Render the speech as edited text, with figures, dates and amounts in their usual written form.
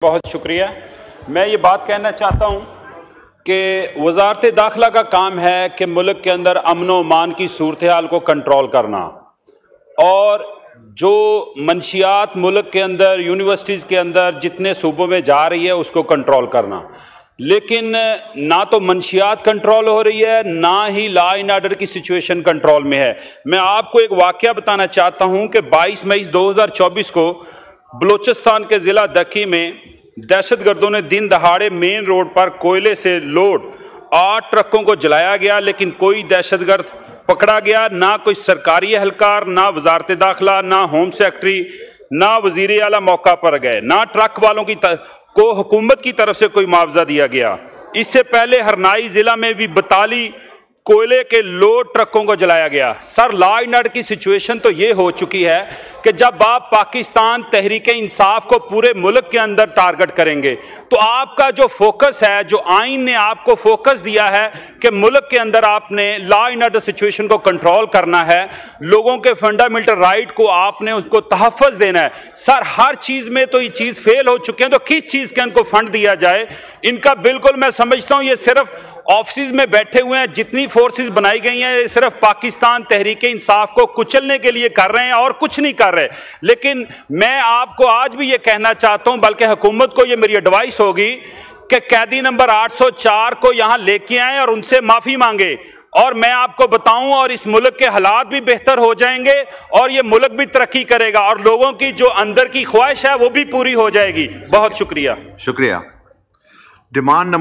बहुत शुक्रिया। मैं ये बात कहना चाहता हूँ कि वज़ारत दाखिला का काम है कि मुल्क के अंदर अमन व अमान की सूरत हाल को कंट्रोल करना और जो मंशियात मुल्क के अंदर यूनिवर्सिटीज़ के अंदर जितने सूबों में जा रही है उसको कंट्रोल करना। लेकिन ना तो मंशियात कंट्रोल हो रही है, ना ही लॉ एंड ऑर्डर की सिचुएशन कंट्रोल में है। मैं आपको एक वाक़या बताना चाहता हूँ कि 22 मई 2024 को बलूचिस्तान के ज़िला दक्की में दहशतगर्दों ने दिन दहाड़े मेन रोड पर कोयले से लोड 8 ट्रकों को जलाया गया, लेकिन कोई दहशतगर्द पकड़ा गया ना, कोई सरकारी एहलकार, ना वजारत दाखिला, ना होम सेक्रेटरी, ना वजीर आला मौका पर गए, ना ट्रक वालों को हुकूमत की तरफ से कोई मुआवजा दिया गया। इससे पहले हरनाई ज़िला में भी 42 कोयले के लोड ट्रकों को जलाया गया। सर, लॉ एंड ऑर्डर की सिचुएशन तो ये हो चुकी है कि जब आप पाकिस्तान तहरीक इंसाफ को पूरे मुल्क के अंदर टारगेट करेंगे तो आपका जो फोकस है, जो आइन ने आपको फोकस दिया है कि मुल्क के अंदर आपने लॉ एंड ऑर्डर सिचुएशन को कंट्रोल करना है, लोगों के फंडामेंटल राइट को आपने उसको तहफ़्फ़ुज़ देना है। सर, हर चीज़ में तो ये चीज़ फेल हो चुके हैं, तो किस चीज़ के इनको फंड दिया जाए? इनका बिल्कुल मैं समझता हूँ ये सिर्फ ऑफिस में बैठे हुए हैं। जितनी फोर्सेस बनाई गई हैं ये सिर्फ पाकिस्तान तहरीक इंसाफ को कुचलने के लिए कर रहे हैं और कुछ नहीं कर रहे। लेकिन मैं आपको आज भी ये कहना चाहता हूं, बल्कि हुकूमत को ये मेरी एडवाइस होगी कि कैदी नंबर 804 को यहां लेके आए और उनसे माफी मांगे, और मैं आपको बताऊं और इस मुल्क के हालात भी बेहतर हो जाएंगे और ये मुल्क भी तरक्की करेगा और लोगों की जो अंदर की ख्वाहिश है वो भी पूरी हो जाएगी। बहुत शुक्रिया। डिमांड